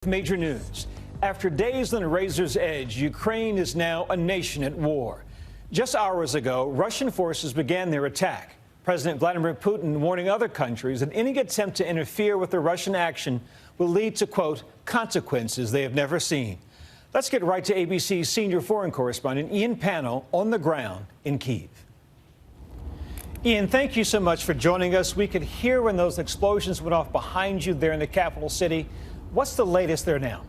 Major news. After days on the razor's edge, Ukraine is now a nation at war. Just hours ago, Russian forces began their attack. President Vladimir Putin warning other countries that any attempt to interfere with the Russian action will lead to, quote, consequences they have never seen. Let's get right to ABC's senior foreign correspondent, Ian Pannell, on the ground in Kyiv. Ian, thank you so much for joining us. We could hear when those explosions went off behind you there in the capital city. What's the latest there now?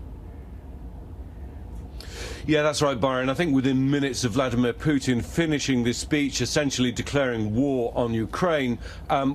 Yeah, that's right, Byron. I think within minutes of Vladimir Putin finishing this speech, essentially declaring war on Ukraine,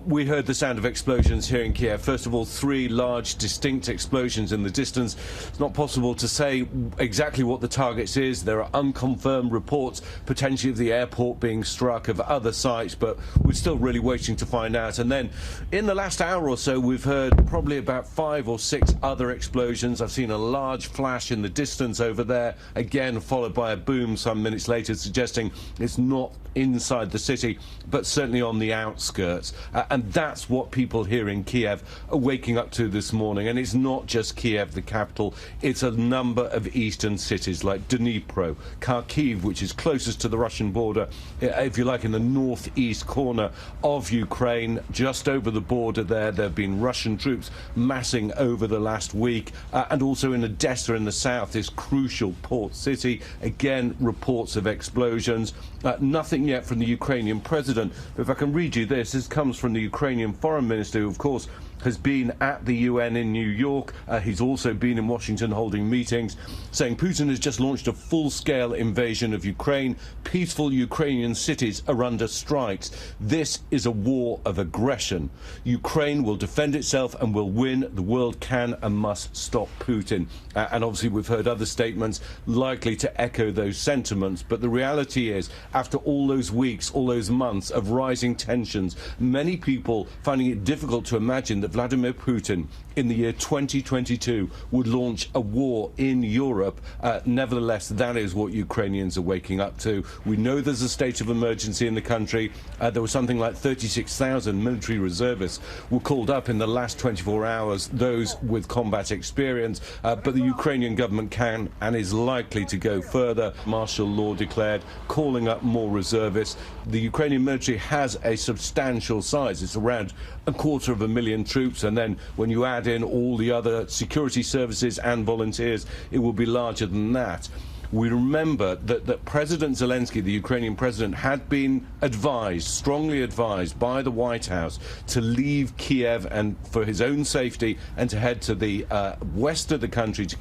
we heard the sound of explosions here in Kiev. First of all, 3 large, distinct explosions in the distance. It's not possible to say exactly what the target is. There are unconfirmed reports, potentially of the airport being struck, of other sites, but we're still really waiting to find out. And then, in the last hour or so, we've heard probably about 5 or 6 other explosions. I've seen a large flash in the distance over there, again followed by a boom some minutes later, suggesting it's not inside the city, but certainly on the outskirts. And that's what people here in Kiev are waking up to this morning. And it's not just Kiev, the capital. It's a number of eastern cities like Dnipro, Kharkiv, which is closest to the Russian border, if you like, in the northeast corner of Ukraine, just over the border there. There have been Russian troops massing over the last week, and also in Odessa in the south, this crucial port city. Again, reports of explosions. Nothing yet from the Ukrainian president. But if I can read you this, this comes from the Ukrainian foreign minister, who, of course, has been at the UN in New York. He's also been in Washington holding meetings, saying Putin has just launched a full-scale invasion of Ukraine. Peaceful Ukrainian cities are under strikes. This is a war of aggression. Ukraine will defend itself and will win. The world can and must stop Putin. And obviously we've heard other statements likely to echo those sentiments. But the reality is, after all those weeks, all those months of rising tensions, many people finding it difficult to imagine that Vladimir Putin in the year 2022 would launch a war in Europe. Nevertheless, that is what Ukrainians are waking up to. We know there's a state of emergency in the country. There was something like 36,000 military reservists were called up in the last 24 hours, those with combat experience. But the Ukrainian government can and is likely to go further. Martial law declared, calling up more reservists. The Ukrainian military has a substantial size. It's around 250,000 troops, and then when you add in all the other security services and volunteers, it will be larger than that. We remember that President Zelensky, the Ukrainian president, had been advised, strongly advised by the White House to leave Kiev and for his own safety and to head to the west of the country, to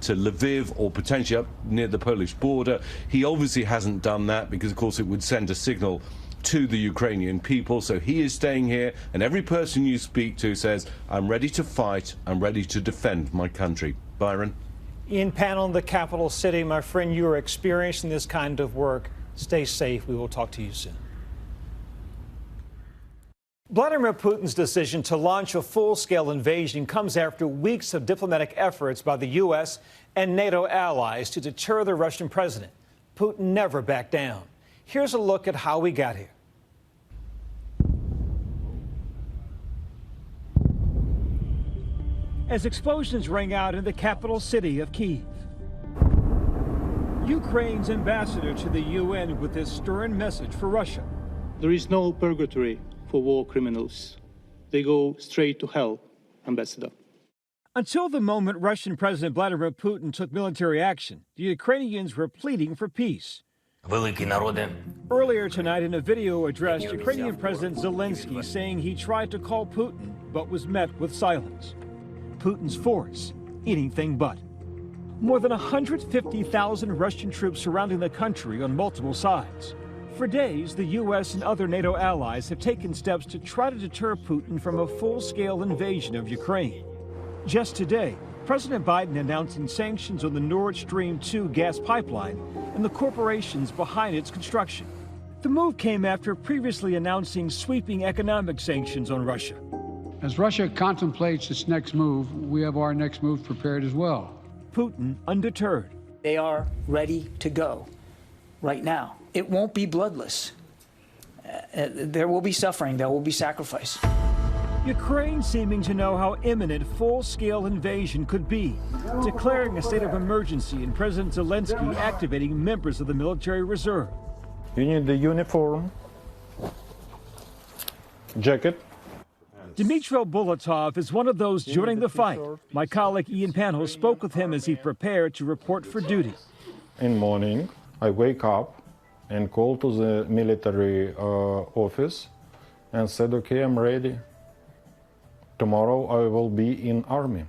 Lviv or potentially up near the Polish border. He obviously hasn't done that because, of course, it would send a signal to the Ukrainian people. So he is staying here, and every person you speak to says, I'm ready to fight, I'm ready to defend my country. Byron? Ian Pannell in the capital city. My friend, you are experiencing this kind of work. Stay safe. We will talk to you soon. Vladimir Putin's decision to launch a full-scale invasion comes after weeks of diplomatic efforts by the U.S. and NATO allies to deter the Russian president. Putin never backed down. Here's a look at how we got here. As explosions rang out in the capital city of Kyiv, Ukraine's ambassador to the UN with this stern message for Russia. There is no purgatory for war criminals. They go straight to hell, Ambassador. Until the moment Russian President Vladimir Putin took military action, the Ukrainians were pleading for peace. Earlier tonight, in a video address, Ukrainian President Zelensky saying he tried to call Putin but was met with silence. Putin's force, anything but. More than 150,000 Russian troops surrounding the country on multiple sides. For days, the U.S. and other NATO allies have taken steps to try to deter Putin from a full-scale invasion of Ukraine. Just today, President Biden announcing sanctions on the Nord Stream 2 gas pipeline and the corporations behind its construction. The move came after previously announcing sweeping economic sanctions on Russia. As Russia contemplates its next move, we have our next move prepared as well. Putin undeterred. They are ready to go right now. It won't be bloodless. There will be suffering. There will be sacrifice. Ukraine seeming to know how imminent full-scale invasion could be, declaring a state of emergency and President Zelensky activating members of the military reserve. You need the uniform, jacket. Dmytro Bulatov is one of those joining the fight. My colleague Ian Panho spoke with him as he prepared to report for duty. In morning, I wake up and call to the military office and said, okay, I'm ready. Tomorrow I will be in army.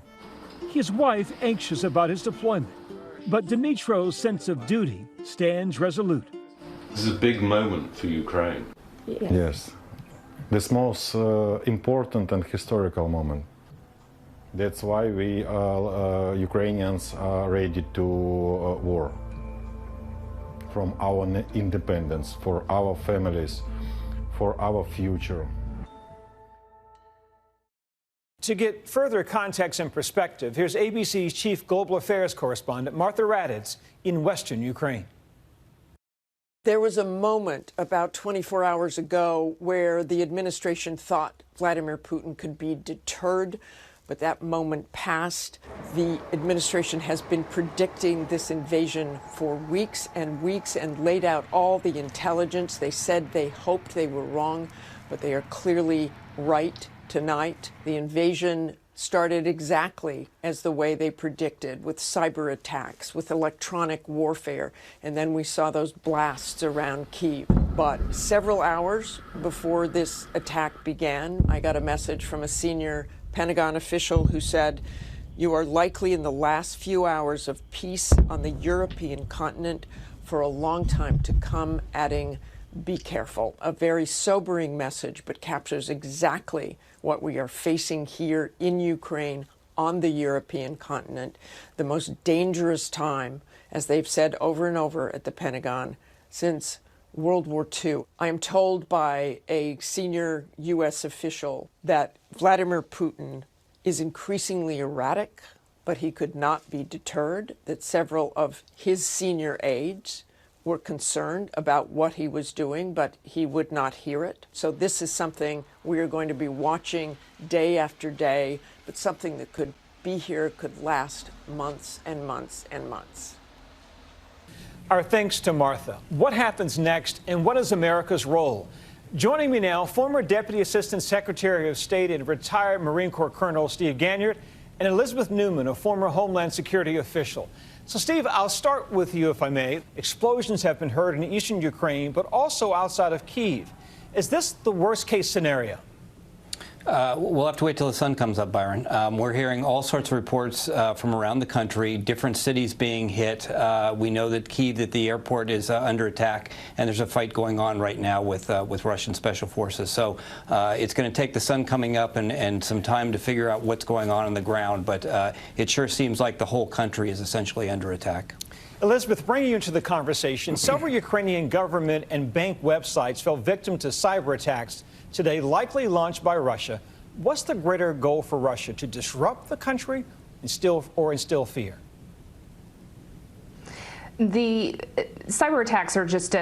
His wife anxious about his deployment, but Dmytro's sense of duty stands resolute. This is a big moment for Ukraine. Yes. This most important and historical moment. That's why we Ukrainians are ready to war. From our independence, for our families, for our future. To get further context and perspective, here's ABC's chief global affairs correspondent, Martha Raddatz, in western Ukraine. There was a moment about 24 hours ago where the administration thought Vladimir Putin could be deterred, but that moment passed. The administration has been predicting this invasion for weeks and laid out all the intelligence. They said they hoped they were wrong, but they are clearly right tonight. The invasion started exactly as the way they predicted, with cyber attacks, with electronic warfare, and then we saw those blasts around Kyiv. But several hours before this attack began, I got a message from a senior Pentagon official who said, "You are likely in the last few hours of peace on the European continent for a long time to come," adding, "Be careful." A very sobering message, but captures exactly what we are facing here in Ukraine, on the European continent, the most dangerous time, as they've said over and over at the Pentagon, since World War II. I am told by a senior U.S. official that Vladimir Putin is increasingly erratic, but he could not be deterred, that several of his senior aides were concerned about what he was doing, but he would not hear it. So this is something we are going to be watching day after day, but something that could be here, could last months and months and months. Our thanks to Martha. What happens next, and what is America's role? Joining me now, former Deputy Assistant Secretary of State and retired Marine Corps Colonel Steve Ganyard, and Elizabeth Newman, a former Homeland Security official. So, Steve, I'll start with you, if I may. Explosions have been heard in eastern Ukraine, but also outside of Kyiv. Is this the worst-case scenario? We'll have to wait till the sun comes up, Byron. We're hearing all sorts of reports from around the country, different cities being hit. We know that Kyiv, that the airport is under attack, and there's a fight going on right now with Russian special forces. So it's going to take the sun coming up and some time to figure out what's going on the ground. But it sure seems like the whole country is essentially under attack. Elizabeth, bringing you into the conversation, several Ukrainian government and bank websites fell victim to cyber attacks today, likely launched by Russia. What's the greater goal for Russia, to disrupt the country or instill fear? The cyber attacks are just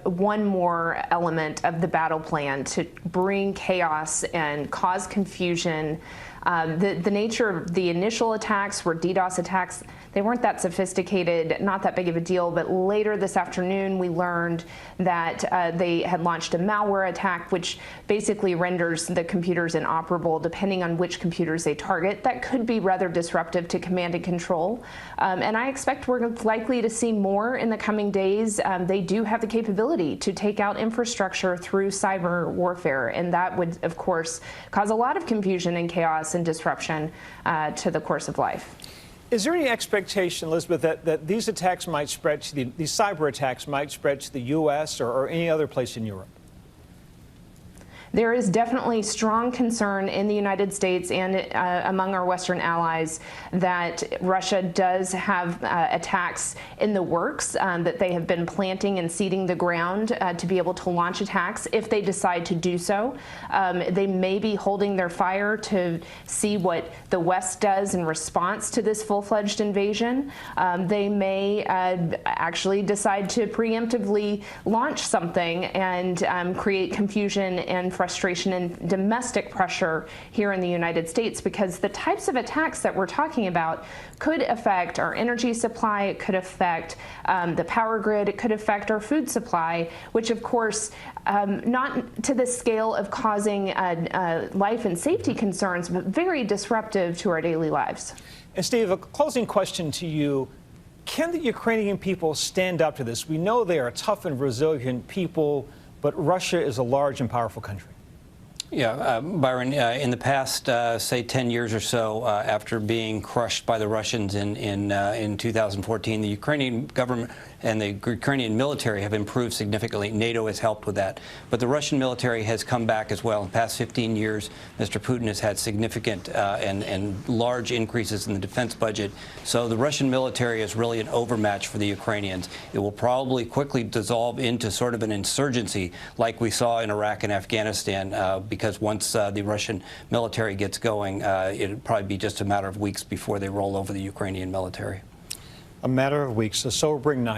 one more element of the battle plan to bring chaos and cause confusion. The nature of the initial attacks were DDoS attacks. They weren't that sophisticated, not that big of a deal, but later this afternoon we learned that they had launched a malware attack, which basically renders the computers inoperable depending on which computers they target. That could be rather disruptive to command and control. And I expect we're likely to see more in the coming days. They do have the capability to take out infrastructure through cyber warfare, and that would, of course, cause a lot of confusion and chaos and disruption to the course of life. Is there any expectation, Elizabeth, that these attacks might spread to these cyber attacks might spread to the U.S. or any other place in Europe? There is definitely strong concern in the United States and among our Western allies that Russia does have attacks in the works, that they have been planting and seeding the ground to be able to launch attacks if they decide to do so. They may be holding their fire to see what the West does in response to this full-fledged invasion. They may actually decide to preemptively launch something and create confusion and frustration and domestic pressure here in the United States, because the types of attacks that we're talking about could affect our energy supply, it could affect the power grid, it could affect our food supply, which of course not to the scale of causing life and safety concerns, but very disruptive to our daily lives. And Steve, a closing question to you. Can the Ukrainian people stand up to this? We know they are tough and resilient people, but Russia is a large and powerful country. Yeah, Byron, in the past, say 10 years or so, after being crushed by the Russians in 2014, the Ukrainian government and the Ukrainian military have improved significantly. NATO has helped with that. But the Russian military has come back as well. In the past 15 years, Mr. Putin has had significant and large increases in the defense budget. So the Russian military is really an overmatch for the Ukrainians. It will probably quickly dissolve into sort of an insurgency like we saw in Iraq and Afghanistan, because once the Russian military gets going, it'll probably be just a matter of weeks before they roll over the Ukrainian military. A matter of weeks, a sobering night.